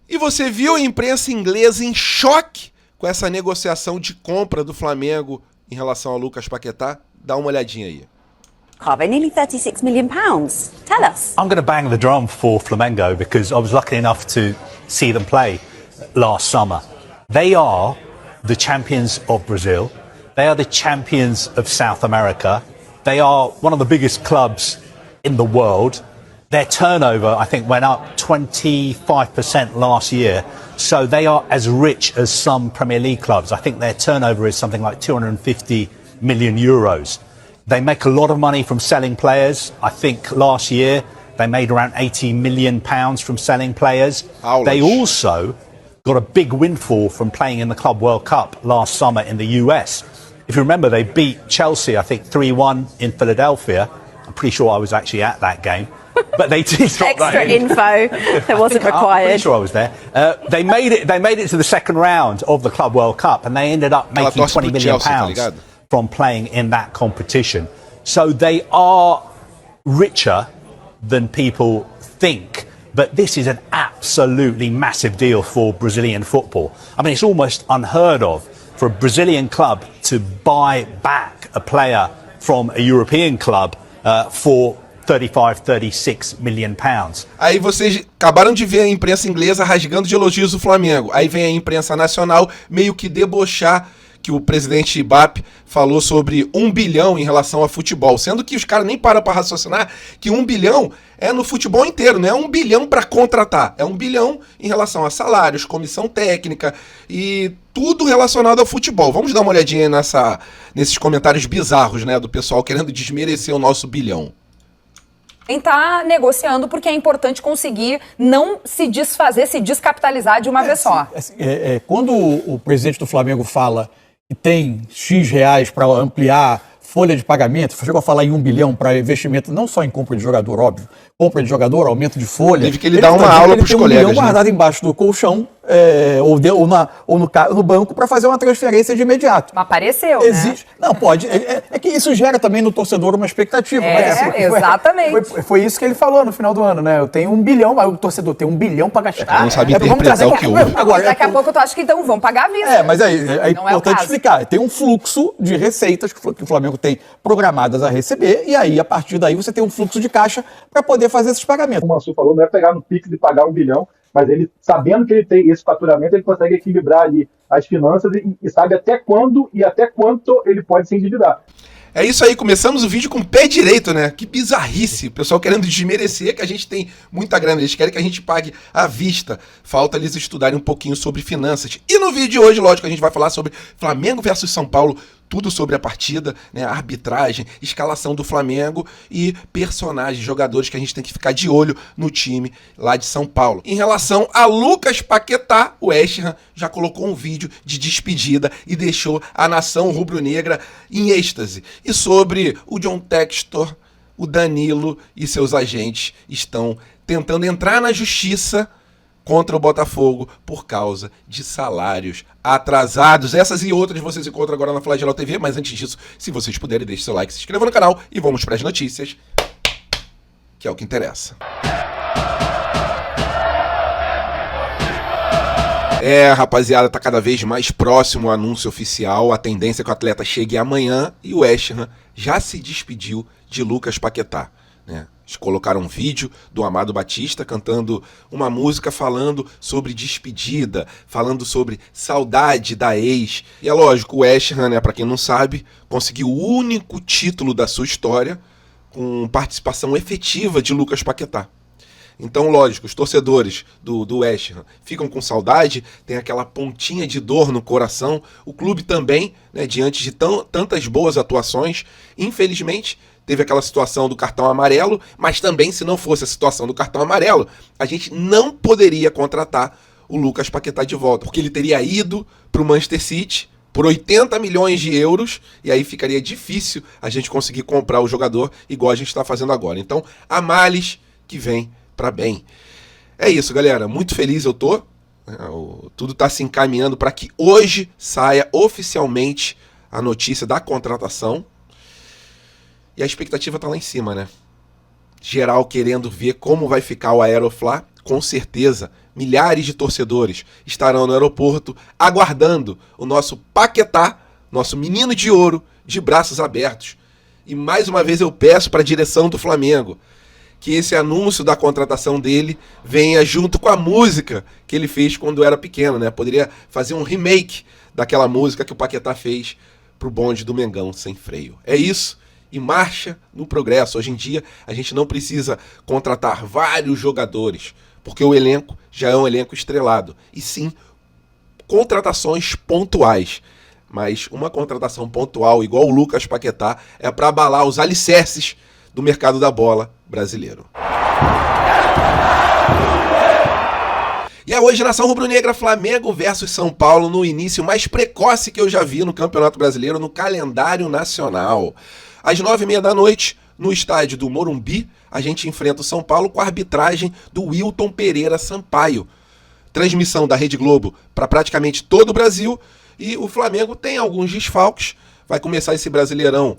E você viu a imprensa inglesa em choque com essa negociação de compra do Flamengo em relação ao Lucas Paquetá? Dá uma olhadinha aí. Carver, nearly £36 million. Tell us. I'm going to bang the drum for Flamengo because I was lucky enough to see them play last summer. They are the champions of Brazil. They are the champions of South America. They are one of the biggest clubs in the world. Their turnover, I think, went up 25% last year. So they are as rich as some Premier League clubs. I think their turnover is something like 250 million euros. They make a lot of money from selling players. I think last year they made around £80 million from selling players. Ouch. They also got a big windfall from playing in the Club World Cup last summer in the US. If you remember, they beat Chelsea, I think, 3-1 in Philadelphia. I'm pretty sure I was actually at that game. But they did drop Extra that in. info that wasn't I'm required. pretty sure I was there. They made it to the second round of the Club World Cup, and they ended up making £20 million from playing in that competition. So they are richer than people think. But this is an absolutely massive deal for Brazilian football. I mean, it's almost unheard of for a Brazilian club to buy back a player from a European club for 36 million pounds. Aí vocês acabaram de ver a imprensa inglesa rasgando de elogios do Flamengo. Aí vem a imprensa nacional meio que debochar que o presidente Ibape falou sobre 1 bilhão em relação a futebol, sendo que os caras nem param para raciocinar que 1 bilhão é no futebol inteiro, não é 1 bilhão para contratar, é 1 bilhão em relação a salários, comissão técnica e tudo relacionado ao futebol. Vamos dar uma olhadinha nesses comentários bizarros, né, do pessoal querendo desmerecer o nosso bilhão. Quem está negociando porque é importante conseguir não se desfazer, se descapitalizar de uma vez só. Quando o presidente do Flamengo fala que tem X reais para ampliar folha de pagamento, chegou a falar em 1 bilhão para investimento não só em compra de jogador, óbvio, compra de jogador, aumento de folha. Teve que ele dar uma aula para os colegas. 1 bilhão guardado embaixo do colchão ou no banco para fazer uma transferência de imediato. Mas apareceu, existe, né? Não, pode. É que isso gera também no torcedor uma expectativa. Exatamente. Foi isso que ele falou no final do ano, né? Eu tenho 1 bilhão, mas o torcedor tem 1 bilhão para gastar. Não sabe interpretar o que houve. Agora, daqui a pouco tu acha que então vão pagar à vista. Mas é importante explicar. Tem um fluxo de receitas que o Flamengo tem programadas a receber e aí, a partir daí, você tem um fluxo de caixa para poder fazer esses pagamentos. O Mansur falou, não é pegar no Pix e pagar 1 bilhão, mas ele, sabendo que ele tem esse faturamento, ele consegue equilibrar ali as finanças e sabe até quando e até quanto ele pode se endividar. É isso aí, começamos o vídeo com o pé direito, né? Que bizarrice. O pessoal querendo desmerecer que a gente tem muita grana. Eles querem que a gente pague à vista. Falta eles estudarem um pouquinho sobre finanças. E no vídeo de hoje, lógico, a gente vai falar sobre Flamengo versus São Paulo. Tudo sobre a partida, né? A arbitragem, escalação do Flamengo e personagens, jogadores que a gente tem que ficar de olho no time lá de São Paulo. Em relação a Lucas Paquetá, o West Ham já colocou um vídeo de despedida e deixou a nação rubro-negra em êxtase. E sobre o John Textor, o Danilo e seus agentes estão tentando entrar na justiça contra o Botafogo por causa de salários atrasados. Essas e outras vocês encontram agora na Flagelo TV, mas antes disso, se vocês puderem, deixe seu like, se inscreva no canal e vamos para as notícias, que é o que interessa. Rapaziada, tá cada vez mais próximo o anúncio oficial, a tendência é que o atleta chegue amanhã e o West Ham já se despediu de Lucas Paquetá, né? Eles colocaram um vídeo do Amado Batista cantando uma música falando sobre despedida, falando sobre saudade da ex. E é lógico, o West Ham, né, para quem não sabe, conseguiu o único título da sua história com participação efetiva de Lucas Paquetá. Então, lógico, os torcedores do West Ham ficam com saudade, tem aquela pontinha de dor no coração. O clube também, né, diante de tantas boas atuações, infelizmente, teve aquela situação do cartão amarelo, mas também, se não fosse a situação do cartão amarelo, a gente não poderia contratar o Lucas Paquetá de volta, porque ele teria ido para o Manchester City por 80 milhões de euros, e aí ficaria difícil a gente conseguir comprar o jogador igual a gente está fazendo agora. Então, há males que vem para bem. É isso, galera. Muito feliz eu tô. Tudo está se encaminhando para que hoje saia oficialmente a notícia da contratação. E a expectativa tá lá em cima, né? Geral querendo ver como vai ficar o Aeroflá com certeza, milhares de torcedores estarão no aeroporto aguardando o nosso Paquetá, nosso menino de ouro, de braços abertos. E mais uma vez eu peço para a direção do Flamengo que esse anúncio da contratação dele venha junto com a música que ele fez quando era pequeno, né? Poderia fazer um remake daquela música que o Paquetá fez pro bonde do Mengão sem freio. É isso, e marcha no progresso. Hoje em dia a gente não precisa contratar vários jogadores, porque o elenco já é um elenco estrelado, e sim contratações pontuais. Mas uma contratação pontual igual o Lucas Paquetá é para abalar os alicerces do mercado da bola brasileiro. E é hoje, nação rubro-negra, Flamengo versus São Paulo, no início mais precoce que eu já vi no Campeonato Brasileiro, no calendário nacional. Às 9h30 da noite, no estádio do Morumbi, a gente enfrenta o São Paulo com a arbitragem do Wilton Pereira Sampaio. Transmissão da Rede Globo para praticamente todo o Brasil, e o Flamengo tem alguns desfalques. Vai começar esse Brasileirão,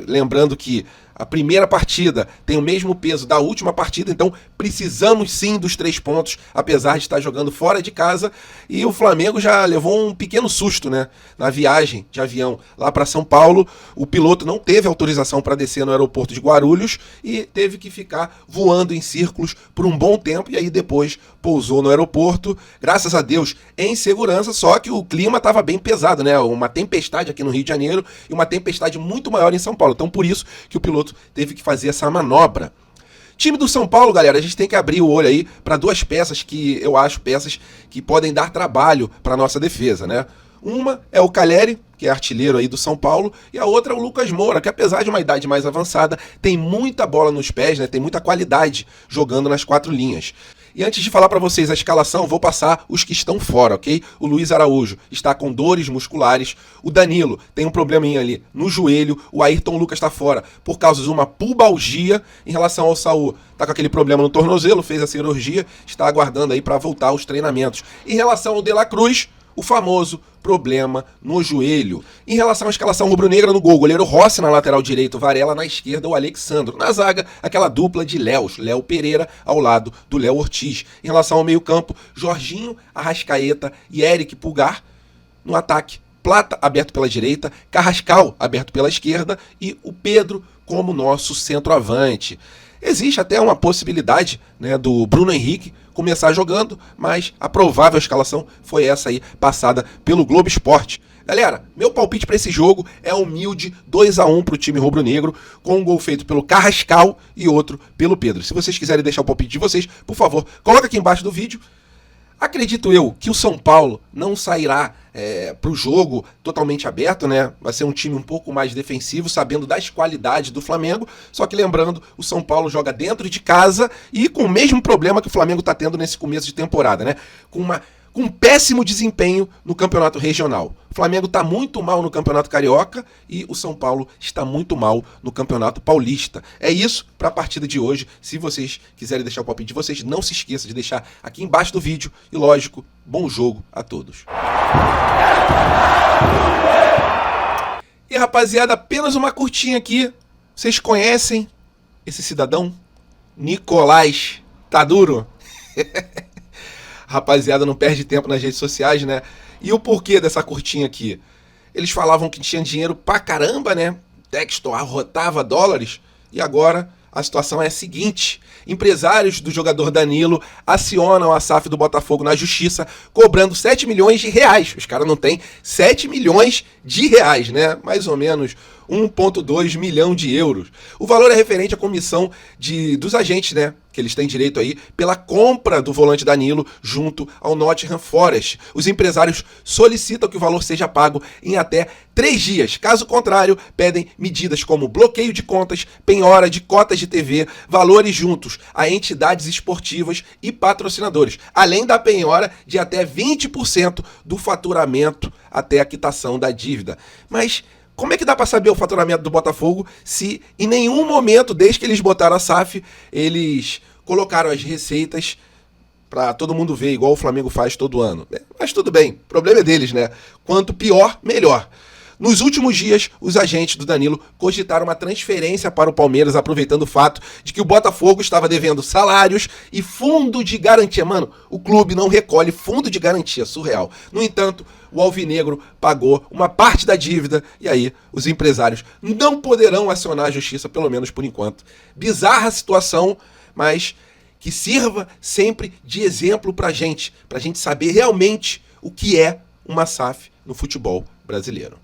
lembrando que a primeira partida tem o mesmo peso da última partida, então precisamos sim dos 3 pontos, apesar de estar jogando fora de casa. E o Flamengo já levou um pequeno susto, né? Na viagem de avião lá para São Paulo, o piloto não teve autorização para descer no aeroporto de Guarulhos e teve que ficar voando em círculos por um bom tempo, e aí depois pousou no aeroporto, graças a Deus, em segurança, só que o clima estava bem pesado, né? Uma tempestade aqui no Rio de Janeiro e uma tempestade muito maior em São Paulo, então por isso que o piloto teve que fazer essa manobra. Time do São Paulo, galera, a gente tem que abrir o olho aí para 2 peças que eu acho peças que podem dar trabalho para nossa defesa, né? Uma é o Calleri, que é artilheiro aí do São Paulo, e a outra é o Lucas Moura, que apesar de uma idade mais avançada, tem muita bola nos pés, né? Tem muita qualidade jogando nas 4 linhas. E antes de falar para vocês a escalação, vou passar os que estão fora, ok? O Luiz Araújo está com dores musculares, o Danilo tem um probleminha ali no joelho, o Ayrton Lucas está fora por causa de uma pubalgia. Em relação ao Saul, está com aquele problema no tornozelo, fez a cirurgia, está aguardando aí para voltar aos treinamentos. Em relação ao De La Cruz, o famoso problema no joelho. Em relação à escalação rubro-negra, no gol, goleiro Rossi na lateral direito, Varela na esquerda, o Alexandro. Na zaga, aquela dupla de Léo Pereira ao lado do Léo Ortiz. Em relação ao meio-campo, Jorginho, Arrascaeta e Eric Pulgar. No ataque, Plata aberto pela direita, Carrascal aberto pela esquerda e o Pedro como nosso centroavante. Existe até uma possibilidade, né, do Bruno Henrique começar jogando, mas a provável escalação foi essa aí, passada pelo Globo Esporte. Galera, meu palpite para esse jogo é humilde, 2-1 para o time rubro-negro, com um gol feito pelo Carrascal e outro pelo Pedro. Se vocês quiserem deixar o palpite de vocês, por favor, coloca aqui embaixo do vídeo. Acredito eu que o São Paulo não sairá para o jogo totalmente aberto, né? Vai ser um time um pouco mais defensivo, sabendo das qualidades do Flamengo. Só que lembrando, o São Paulo joga dentro de casa e com o mesmo problema que o Flamengo está tendo nesse começo de temporada, né? Com um péssimo desempenho no campeonato regional. O Flamengo está muito mal no campeonato carioca e o São Paulo está muito mal no campeonato paulista. É isso para a partida de hoje. Se vocês quiserem deixar o palpite de vocês, não se esqueça de deixar aqui embaixo do vídeo. E lógico, bom jogo a todos. E rapaziada, apenas uma curtinha aqui. Vocês conhecem esse cidadão? Nicolás Taduro? Rapaziada, não perde tempo nas redes sociais, né? E o porquê dessa curtinha aqui? Eles falavam que tinha dinheiro pra caramba, né? Textor arrotava dólares. E agora a situação é a seguinte: empresários do jogador Danilo acionam a SAF do Botafogo na justiça, cobrando 7 milhões de reais. Os caras não têm 7 milhões de reais, né? Mais ou menos 1,2 milhão de euros. O valor é referente à comissão dos agentes, né? Que eles têm direito aí pela compra do volante Danilo junto ao Nottingham Forest. Os empresários solicitam que o valor seja pago em até 3 dias. Caso contrário, pedem medidas como bloqueio de contas, penhora de cotas de TV, valores juntos a entidades esportivas e patrocinadores, além da penhora de até 20% do faturamento até a quitação da dívida. Mas como é que dá para saber o faturamento do Botafogo se em nenhum momento, desde que eles botaram a SAF, eles colocaram as receitas para todo mundo ver, igual o Flamengo faz todo ano? Mas tudo bem, o problema é deles, né? Quanto pior, melhor. Nos últimos dias, os agentes do Danilo cogitaram uma transferência para o Palmeiras, aproveitando o fato de que o Botafogo estava devendo salários e fundo de garantia. Mano, o clube não recolhe fundo de garantia, surreal. No entanto, o Alvinegro pagou uma parte da dívida e aí os empresários não poderão acionar a justiça, pelo menos por enquanto. Bizarra situação, mas que sirva sempre de exemplo pra gente saber realmente o que é uma SAF no futebol brasileiro.